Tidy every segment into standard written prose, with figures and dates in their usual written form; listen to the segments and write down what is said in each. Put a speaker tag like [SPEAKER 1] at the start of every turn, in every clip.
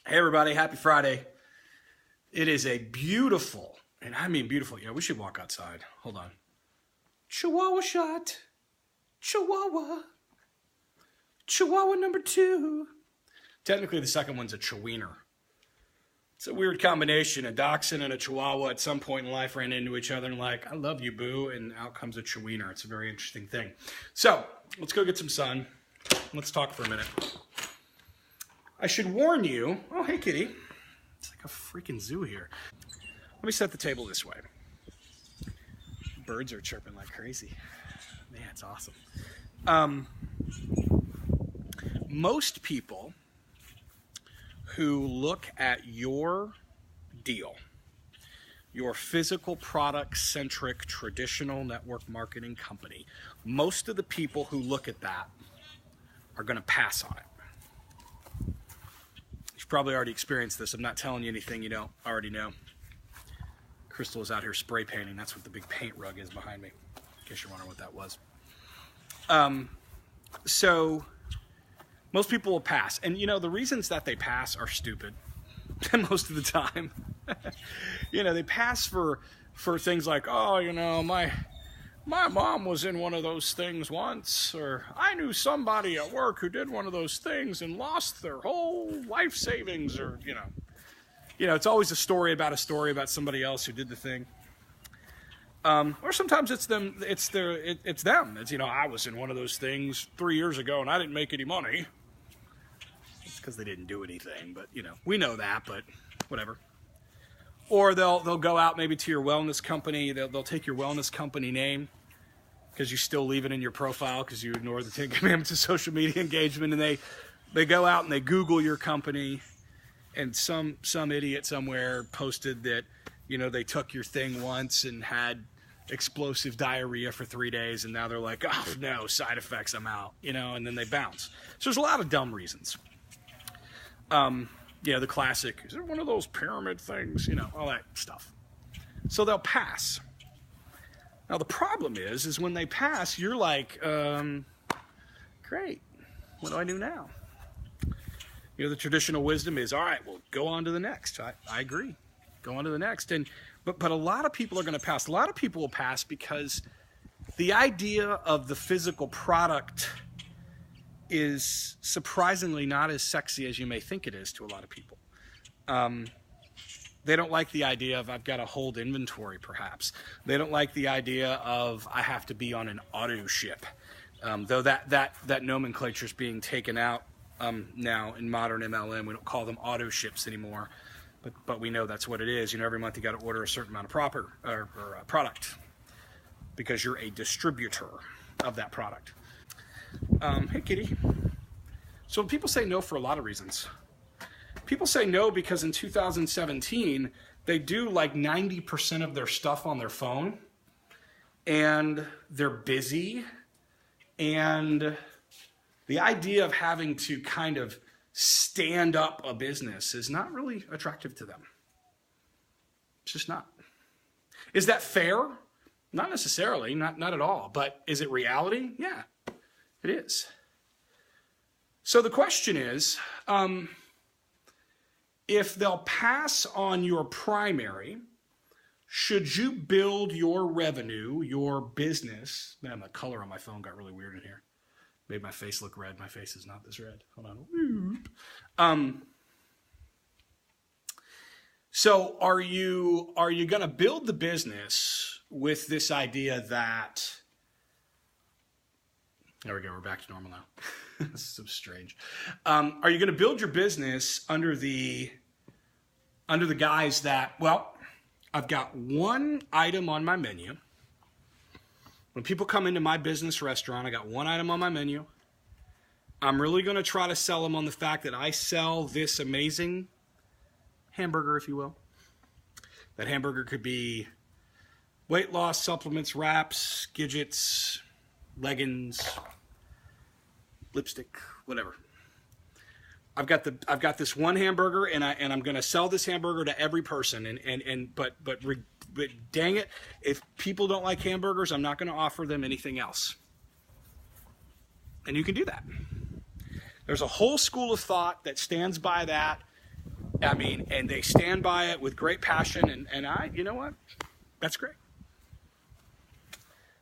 [SPEAKER 1] Hey everybody, happy Friday. It is a beautiful, and I mean beautiful, we should walk outside. Hold on. Chihuahua shot. Chihuahua. Chihuahua number 2. Technically the second one's a Chiwiener. It's a weird combination. A dachshund and a Chihuahua at some point in life ran into each other and like, I love you, boo, and out comes a Chiwiener. It's a very interesting thing. So, let's go get some sun. Let's talk for a minute. I should warn you, oh, hey, kitty. It's like a freaking zoo here. Let me set the table this way. Birds are chirping like crazy. Man, it's awesome. Most people who look at your deal, your physical product-centric traditional network marketing company, most of the people who look at that are going to pass on it. You've probably already experienced this. I'm not telling you anything you don't already know. Crystal is out here spray painting. That's what the big paint rug is behind me, in case you're wondering what that was. So most people will pass. And, the reasons that they pass are stupid most of the time. They pass for things like, my mom was in one of those things once, or I knew somebody at work who did one of those things and lost their whole life savings, or, it's always a story about somebody else who did the thing. Or sometimes it's them. It's them. It's, I was in one of those things 3 years ago and I didn't make any money. It's because they didn't do anything, but, we know that, but whatever. Or they'll go out maybe to your wellness company. They'll take your wellness company name because you still leave it in your profile because you ignore the 10 commandments of social media engagement, and they go out and they Google your company, and some idiot somewhere posted that they took your thing once and had explosive diarrhea for 3 days, and now they're like, oh no, side effects, I'm out, and then they bounce. So there's a lot of dumb reasons. The classic, is it one of those pyramid things? All that stuff. So they'll pass. Now the problem is when they pass, you're like, great, what do I do now? The traditional wisdom is, all right, well, go on to the next. I agree. Go on to the next. But a lot of people are going to pass. A lot of people will pass because the idea of the physical product is surprisingly not as sexy as you may think it is to a lot of people. They don't like the idea of I've got to hold inventory, perhaps. They don't like the idea of I have to be on an auto ship, though that nomenclature is being taken out now in modern MLM. We don't call them auto ships anymore, but we know that's what it is. Every month you got to order a certain amount of product because you're a distributor of that product. Hey, kitty. So people say no for a lot of reasons. People say no because in 2017, they do like 90% of their stuff on their phone, and they're busy, and the idea of having to kind of stand up a business is not really attractive to them. It's just not. Is that fair? Not necessarily, not at all. But is it reality? Yeah, it is. So the question is, if they'll pass on your primary, should you build your revenue, your business? Man, the color on my phone got really weird in here. Made my face look red. My face is not this red. Hold on. So are you going to build the business with this idea that, there we go, we're back to normal now. This is so strange. Are you going to build your business under the guise that, well, I've got one item on my menu. When people come into my business restaurant, I got one item on my menu. I'm really going to try to sell them on the fact that I sell this amazing hamburger, if you will. That hamburger could be weight loss supplements, wraps, gadgets, leggings, lipstick, whatever. I've got this one hamburger, and I'm going to sell this hamburger to every person. But dang it, if people don't like hamburgers, I'm not going to offer them anything else. And you can do that. There's a whole school of thought that stands by that. I mean, and they stand by it with great passion. And you know what? That's great.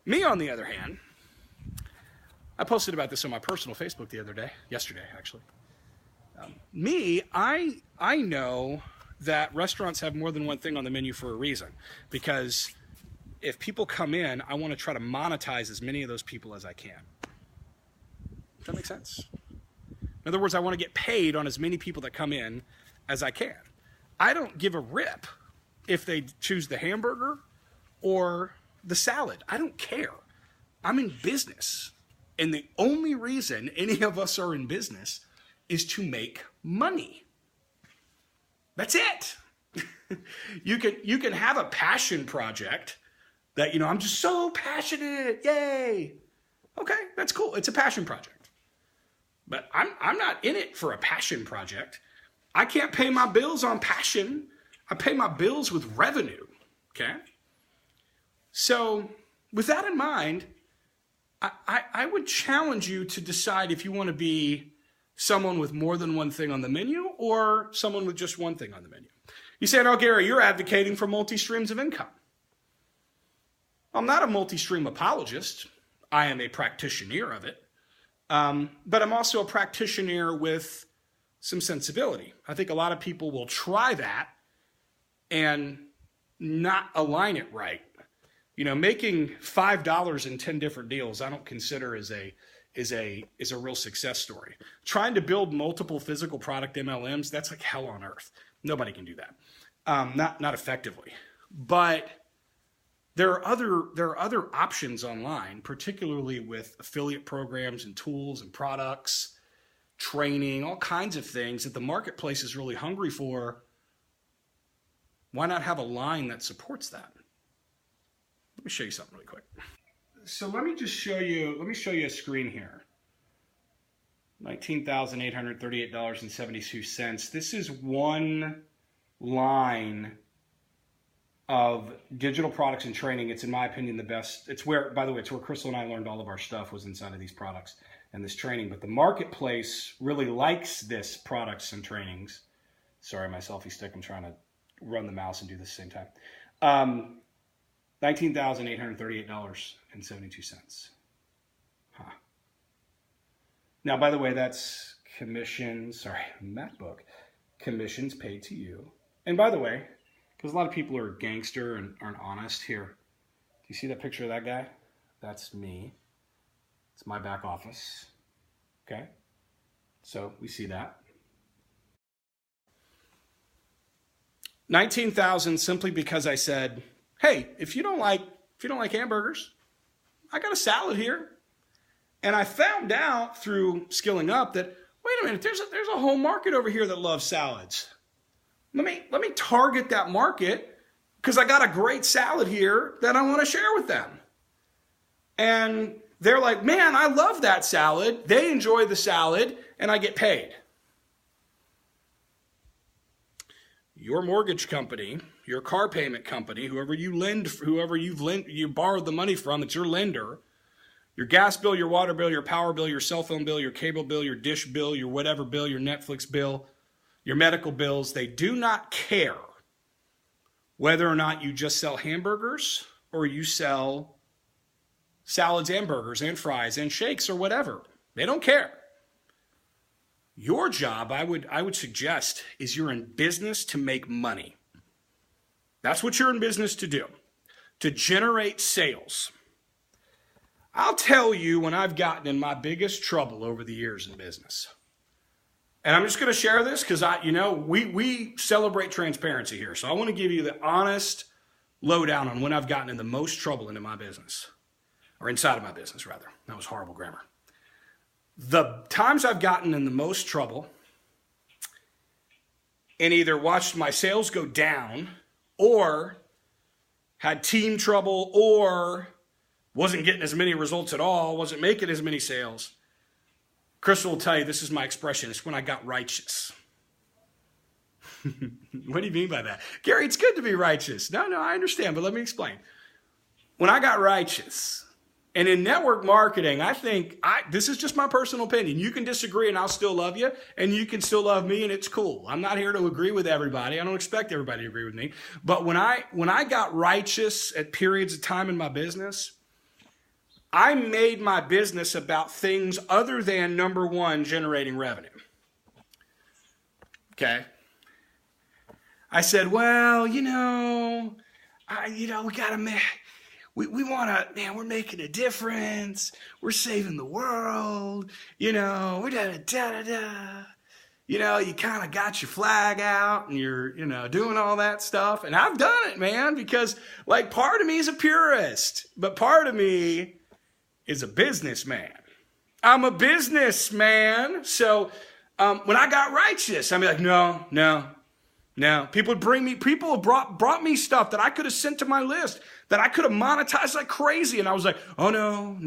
[SPEAKER 1] Me, on the other hand, I posted about this on my personal Facebook yesterday, actually. I know that restaurants have more than one thing on the menu for a reason, because if people come in, I want to try to monetize as many of those people as I can. Does that make sense? In other words, I want to get paid on as many people that come in as I can. I don't give a rip if they choose the hamburger or the salad. I don't care. I'm in business. And the only reason any of us are in business is to make money. That's it. You can have a passion project that, I'm just so passionate. Yay. Okay, that's cool. It's a passion project. But I'm not in it for a passion project. I can't pay my bills on passion. I pay my bills with revenue. Okay? So with that in mind, I would challenge you to decide if you want to be someone with more than one thing on the menu or someone with just one thing on the menu. You say, "Oh, Gary, you're advocating for multi-streams of income." I'm not a multi-stream apologist. I am a practitioner of it. But I'm also a practitioner with some sensibility. I think a lot of people will try that and not align it right. Making $5 in 10 different deals, I don't consider is a real success story. Trying to build multiple physical product MLMs, that's like hell on earth. Nobody can do that. Not effectively. But there are other options online, particularly with affiliate programs and tools and products, training, all kinds of things that the marketplace is really hungry for. Why not have a line that supports that? Let me show you something really quick. So let me show you a screen here. $19,838.72. This is one line of digital products and training. It's, in my opinion, the best. It's where, by the way, it's where Crystal and I learned all of our stuff, was inside of these products and this training. But the marketplace really likes this products and trainings. Sorry, my selfie stick. I'm trying to run the mouse and do this at the same time. $19,838.72. Huh. Now, by the way, that's MacBook commissions paid to you. And by the way, because a lot of people are gangster and aren't honest here. Do you see that picture of that guy? That's me. It's my back office. Okay? So we see that. 19,000 simply because I said, "Hey, if you don't like hamburgers, I got a salad here." And I found out through skilling up that, wait a minute, there's a whole market over here that loves salads. Let me target that market, because I got a great salad here that I want to share with them. And they're like, "Man, I love that salad." They enjoy the salad, and I get paid. Your mortgage company, your car payment company, whoever you borrowed the money from, it's your lender. Your gas bill, your water bill, your power bill, your cell phone bill, your cable bill, your dish bill, your whatever bill, your Netflix bill, your medical bills, they do not care whether or not you just sell hamburgers or you sell salads and burgers and fries and shakes or whatever. They don't care. Your job, I would suggest, is you're in business to make money. That's what you're in business to do, to generate sales. I'll tell you when I've gotten in my biggest trouble over the years in business. And I'm just going to share this because we celebrate transparency here. So I want to give you the honest lowdown on when I've gotten in the most trouble into my business, or inside of my business, rather. That was horrible grammar. The times I've gotten in the most trouble and either watched my sales go down or had team trouble or wasn't getting as many results at all, wasn't making as many sales, Crystal will tell you, this is my expression, it's when I got righteous. What do you mean by that? Gary, it's good to be righteous. No, I understand, but let me explain. When I got righteous, And in network marketing, I think this is just my personal opinion. You can disagree and I'll still love you, and you can still love me, and it's cool. I'm not here to agree with everybody. I don't expect everybody to agree with me. But when I got righteous at periods of time in my business, I made my business about things other than, number one, generating revenue. Okay? I said, well, we got to make... We want to, man, we're making a difference. We're saving the world. We're da-da-da-da-da. You kind of got your flag out and you're, doing all that stuff. And I've done it, man, because like part of me is a purist, but part of me is a businessman. I'm a businessman. So when I got righteous, I'm like, no. People have brought me stuff that I could have sent to my list, that I could have monetized like crazy. And I was like, oh no.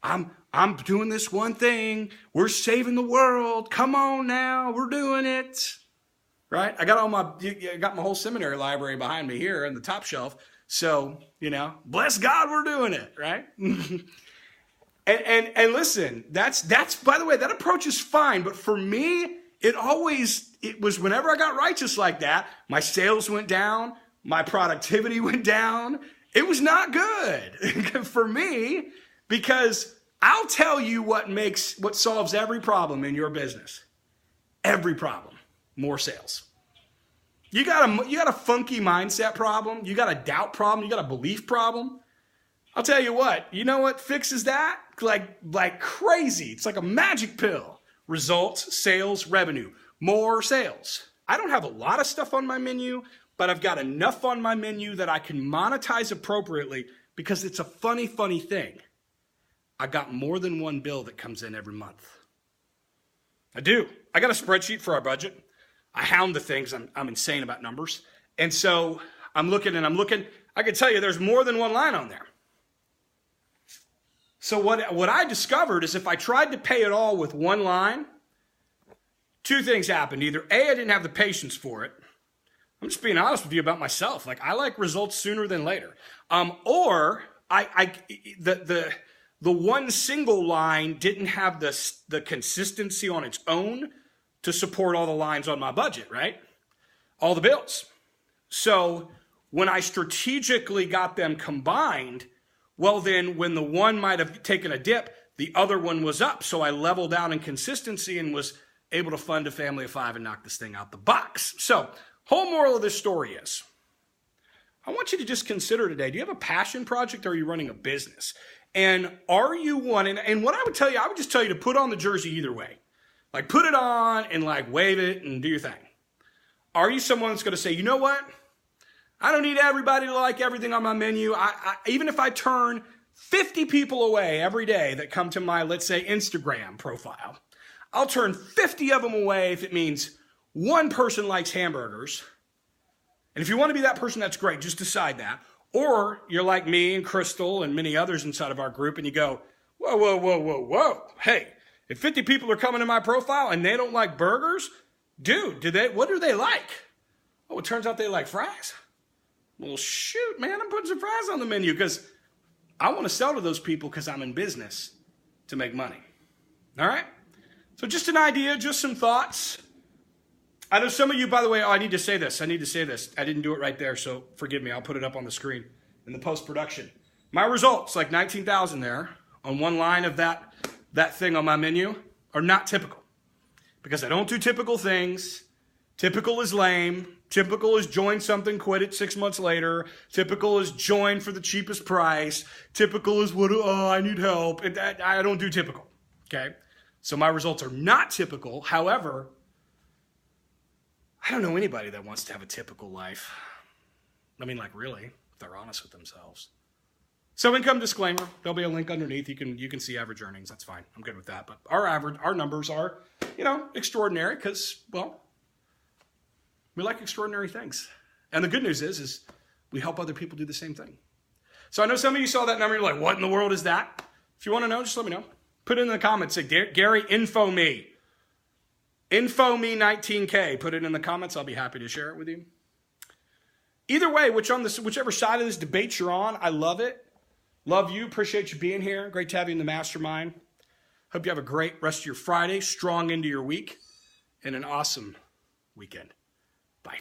[SPEAKER 1] I'm doing this one thing. We're saving the world. Come on now. We're doing it. Right? I got my whole seminary library behind me here on the top shelf. So, bless God, we're doing it. Right? and listen, that's, by the way, that approach is fine. But for me, it was whenever I got righteous like that, my sales went down, my productivity went down. It was not good for me, because I'll tell you what solves every problem in your business. Every problem, more sales. You got a funky mindset problem, you got a doubt problem, you got a belief problem. I'll tell you what fixes that like crazy. It's like a magic pill. Results, sales, revenue, more sales. I don't have a lot of stuff on my menu, but I've got enough on my menu that I can monetize appropriately, because it's a funny thing. I got more than one bill that comes in every month. I do. I got a spreadsheet for our budget. I hound the things. I'm insane about numbers. And so I'm looking. I can tell you there's more than one line on there. So what I discovered is if I tried to pay it all with one line, two things happened. Either A, I didn't have the patience for it. I'm just being honest with you about myself. Like, I like results sooner than later. Or the one single line didn't have the consistency on its own to support all the lines on my budget, right? All the bills. So when I strategically got them combined, well, then when the one might have taken a dip, the other one was up. So I leveled out in consistency and was able to fund a family of 5 and knock this thing out the box. So whole moral of this story is, I want you to just consider today, do you have a passion project or are you running a business? And are you one? And what I would just tell you to put on the jersey either way. Like, put it on and like wave it and do your thing. Are you someone that's going to say, you know what? I don't need everybody to like everything on my menu. Even if I turn 50 people away every day that come to my, let's say, Instagram profile, I'll turn 50 of them away if it means one person likes hamburgers. And if you want to be that person, that's great. Just decide that. Or you're like me and Crystal and many others inside of our group, and you go, whoa. Hey, if 50 people are coming to my profile and they don't like burgers, dude, what do they like? Oh, it turns out they like fries. Well, shoot, man, I'm putting some fries on the menu because I want to sell to those people because I'm in business to make money. All right? So just an idea, just some thoughts. I know some of you, by the way, I need to say this. I didn't do it right there, so forgive me. I'll put it up on the screen in the post-production. My results, like 19,000 there, on one line of that thing on my menu, are not typical. Because I don't do typical things. Typical is lame. Typical is join something, quit it 6 months later. Typical is join for the cheapest price. Typical is I need help. I don't do typical, okay? So my results are not typical. However, I don't know anybody that wants to have a typical life. I mean, like, really, if they're honest with themselves. So income disclaimer, there'll be a link underneath. You can see average earnings. That's fine. I'm good with that. But our numbers are, extraordinary because, well, we like extraordinary things. And the good news is we help other people do the same thing. So I know some of you saw that number. You're like, what in the world is that? If you want to know, just let me know. Put it in the comments. Say, Gary, info me. Info me 19K. Put it in the comments. I'll be happy to share it with you. Either way, whichever side of this debate you're on, I love it. Love you. Appreciate you being here. Great to have you in the mastermind. Hope you have a great rest of your Friday, strong into your week, and an awesome weekend. Bye.